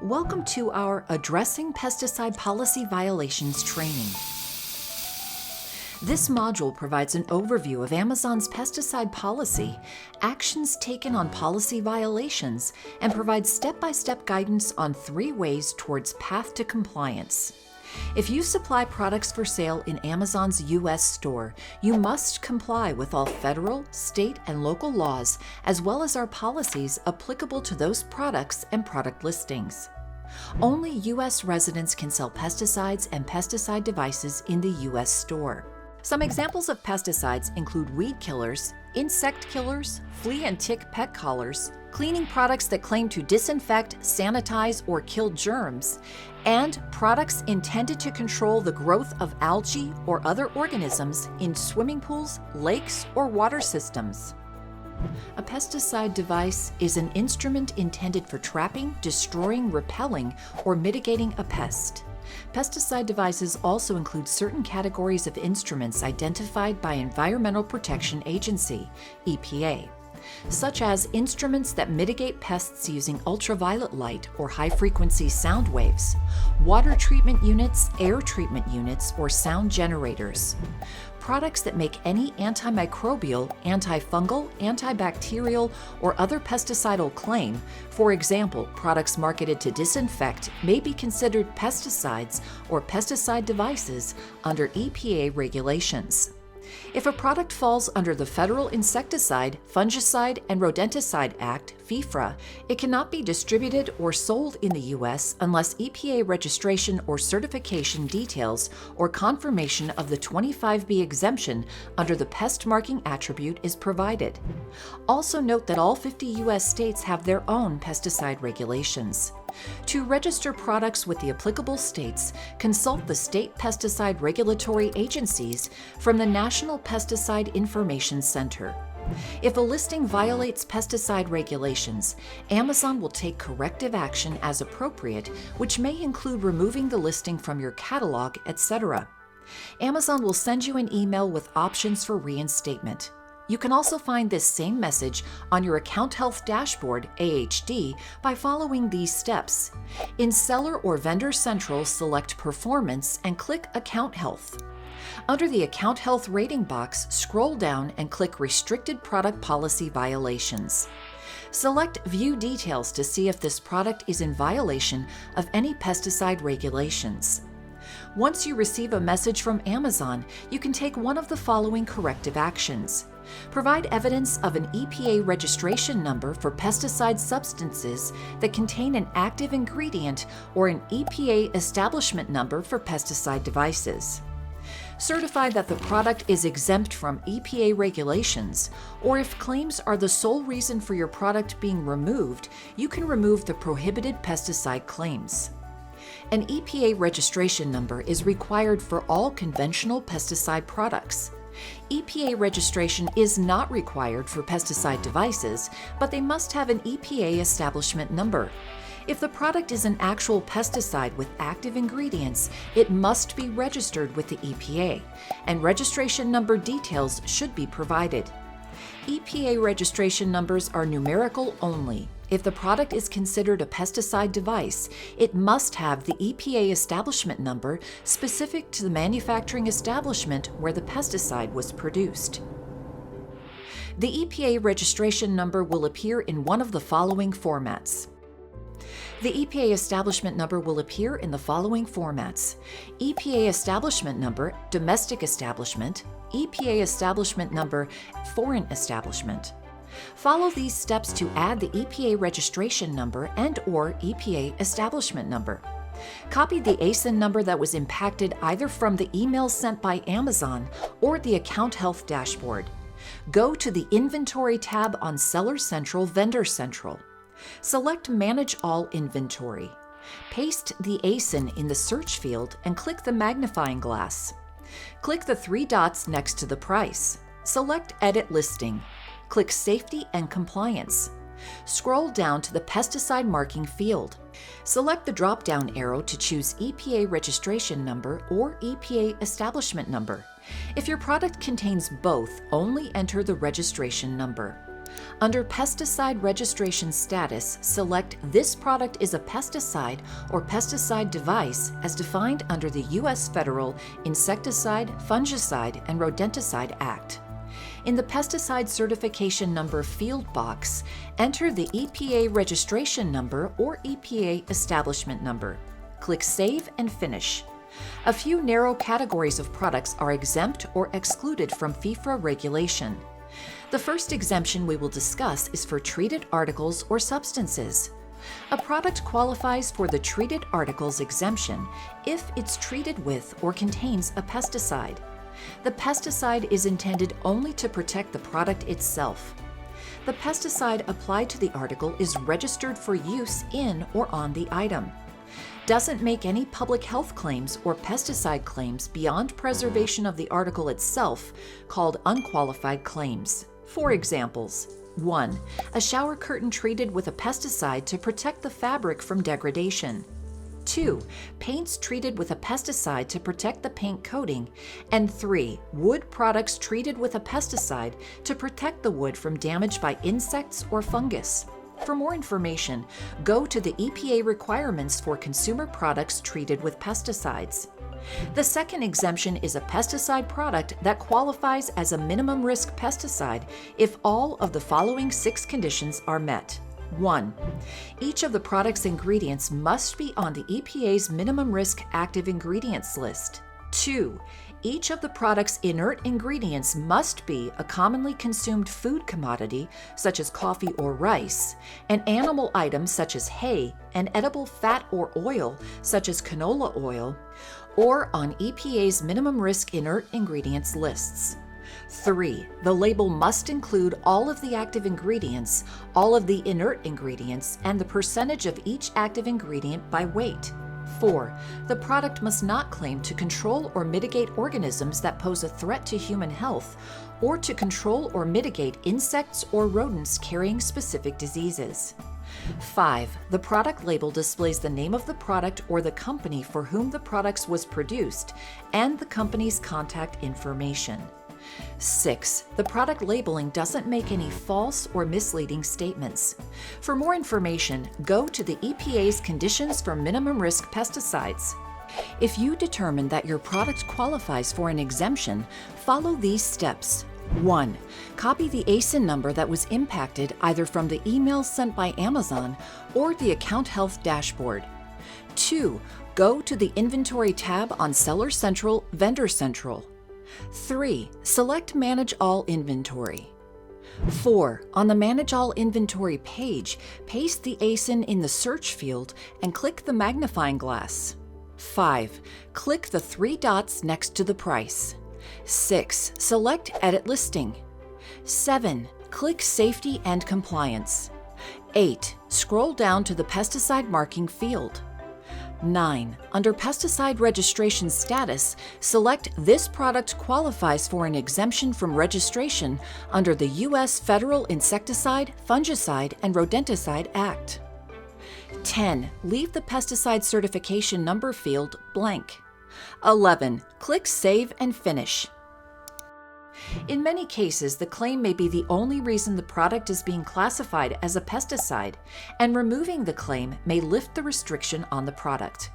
Welcome to our Addressing Pesticide Policy Violations training. This module provides an overview of Amazon's pesticide policy, actions taken on policy violations, and provides step-by-step guidance on 3 ways towards path to compliance. If you supply products for sale in Amazon's U.S. store, you must comply with all federal, state, and local laws, as well as our policies applicable to those products and product listings. Only U.S. residents can sell pesticides and pesticide devices in the U.S. store. Some examples of pesticides include weed killers, insect killers, flea and tick pet collars, cleaning products that claim to disinfect, sanitize, or kill germs, and products intended to control the growth of algae or other organisms in swimming pools, lakes, or water systems. A pesticide device is an instrument intended for trapping, destroying, repelling, or mitigating a pest. Pesticide devices also include certain categories of instruments identified by Environmental Protection Agency, EPA, such as instruments that mitigate pests using ultraviolet light or high-frequency sound waves, water treatment units, air treatment units, or sound generators. Products that make any antimicrobial, antifungal, antibacterial, or other pesticidal claim, for example, products marketed to disinfect, may be considered pesticides or pesticide devices under EPA regulations. If a product falls under the Federal Insecticide, Fungicide, and Rodenticide Act, FIFRA, it cannot be distributed or sold in the U.S. unless EPA registration or certification details or confirmation of the 25B exemption under the pest marking attribute is provided. Also note that all 50 U.S. states have their own pesticide regulations. To register products with the applicable states, consult the state pesticide regulatory agencies from the National Pesticide Information Center. If a listing violates pesticide regulations, Amazon will take corrective action as appropriate, which may include removing the listing from your catalog, etc. Amazon will send you an email with options for reinstatement. You can also find this same message on your Account Health Dashboard, AHD, by following these steps. In Seller or Vendor Central, select Performance and click Account Health. Under the Account Health rating box, scroll down and click Restricted Product Policy Violations. Select View Details to see if this product is in violation of any pesticide regulations. Once you receive a message from Amazon, you can take one of the following corrective actions. Provide evidence of an EPA registration number for pesticide substances that contain an active ingredient or an EPA establishment number for pesticide devices. Certify that the product is exempt from EPA regulations, or if claims are the sole reason for your product being removed, you can remove the prohibited pesticide claims. An EPA registration number is required for all conventional pesticide products. EPA registration is not required for pesticide devices, but they must have an EPA establishment number. If the product is an actual pesticide with active ingredients, it must be registered with the EPA, and registration number details should be provided. EPA registration numbers are numerical only. If the product is considered a pesticide device, it must have the EPA establishment number specific to the manufacturing establishment where the pesticide was produced. The EPA registration number will appear in one of the following formats. The EPA establishment number will appear in the following formats: EPA establishment number, domestic establishment; EPA establishment number, foreign establishment. Follow these steps to add the EPA registration number and/or EPA establishment number. Copy the ASIN number that was impacted either from the email sent by Amazon or the Account Health Dashboard. Go to the Inventory tab on Seller Central, Vendor Central. Select Manage All Inventory. Paste the ASIN in the search field and click the magnifying glass. Click the 3 dots next to the price. Select Edit Listing. Click Safety and Compliance. Scroll down to the pesticide marking field. Select the drop-down arrow to choose EPA registration number or EPA establishment number. If your product contains both, only enter the registration number. Under Pesticide Registration Status, select "This product is a pesticide or pesticide device" as defined under the U.S. Federal Insecticide, Fungicide, and Rodenticide Act. In the Pesticide Certification Number field box, enter the EPA Registration Number or EPA Establishment Number. Click Save and Finish. A few narrow categories of products are exempt or excluded from FIFRA regulation. The first exemption we will discuss is for treated articles or substances. A product qualifies for the Treated Articles exemption if it's treated with or contains a pesticide. The pesticide is intended only to protect the product itself. The pesticide applied to the article is registered for use in or on the item. Doesn't make any public health claims or pesticide claims beyond preservation of the article itself, called unqualified claims. For examples: 1. A shower curtain treated with a pesticide to protect the fabric from degradation. 2. Paints treated with a pesticide to protect the paint coating. And 3. Wood products treated with a pesticide to protect the wood from damage by insects or fungus. For more information, go to the EPA requirements for consumer products treated with pesticides. The second exemption is a pesticide product that qualifies as a minimum risk pesticide if all of the following 6 conditions are met. 1. Each of the product's ingredients must be on the EPA's minimum risk active ingredients list. 2. Each of the product's inert ingredients must be a commonly consumed food commodity, such as coffee or rice, an animal item such as hay, an edible fat or oil, such as canola oil, or on EPA's minimum risk inert ingredients lists. 3. The label must include all of the active ingredients, all of the inert ingredients, and the percentage of each active ingredient by weight. 4. The product must not claim to control or mitigate organisms that pose a threat to human health, or to control or mitigate insects or rodents carrying specific diseases. 5. The product label displays the name of the product or the company for whom the product was produced and the company's contact information. 6. The product labeling doesn't make any false or misleading statements. For more information, go to the EPA's Conditions for Minimum Risk Pesticides. If you determine that your product qualifies for an exemption, follow these steps. 1. Copy the ASIN number that was impacted either from the email sent by Amazon or the Account Health dashboard. 2. Go to the Inventory tab on Seller Central, Vendor Central. 3. Select Manage All Inventory. 4. On the Manage All Inventory page, paste the ASIN in the search field and click the magnifying glass. 5. Click the 3 dots next to the price. 6. Select Edit Listing. 7. Click Safety and Compliance. 8. Scroll down to the pesticide marking field. 9. Under Pesticide Registration Status, select "This product qualifies for an exemption from registration under the U.S. Federal Insecticide, Fungicide, and Rodenticide Act." 10. Leave the Pesticide Certification Number field blank. 11. Click Save and Finish. In many cases, the claim may be the only reason the product is being classified as a pesticide, and removing the claim may lift the restriction on the product.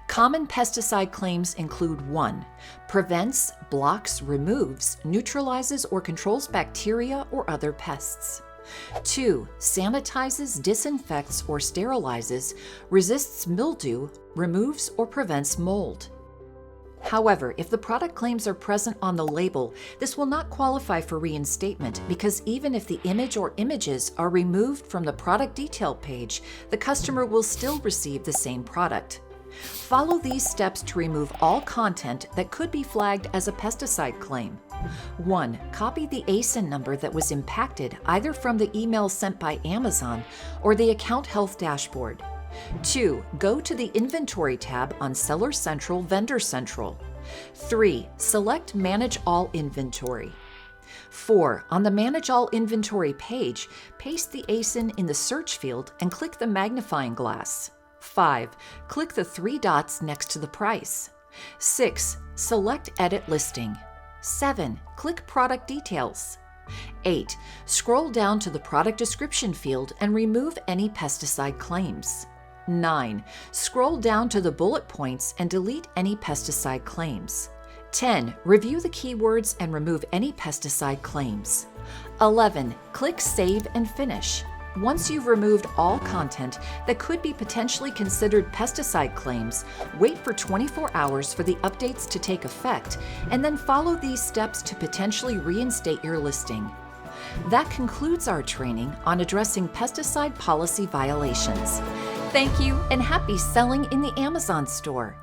Common pesticide claims include 1. Prevents, blocks, removes, neutralizes, or controls bacteria or other pests. 2. Sanitizes, disinfects, or sterilizes, resists mildew, removes or prevents mold. However, if the product claims are present on the label, this will not qualify for reinstatement because even if the image or images are removed from the product detail page, the customer will still receive the same product. Follow these steps to remove all content that could be flagged as a pesticide claim. 1. Copy the ASIN number that was impacted either from the email sent by Amazon or the Account Health dashboard. 2. Go to the Inventory tab on Seller Central, Vendor Central. 3. Select Manage All Inventory. 4. On the Manage All Inventory page, paste the ASIN in the search field and click the magnifying glass. 5. Click the 3 dots next to the price. 6. Select Edit Listing. 7. Click Product Details. 8. Scroll down to the product description field and remove any pesticide claims. 9. Scroll down to the bullet points and delete any pesticide claims. 10. Review the keywords and remove any pesticide claims. 11. Click Save and Finish. Once you've removed all content that could be potentially considered pesticide claims, wait for 24 hours for the updates to take effect, and then follow these steps to potentially reinstate your listing. That concludes our training on addressing pesticide policy violations. Thank you, and happy selling in the Amazon store!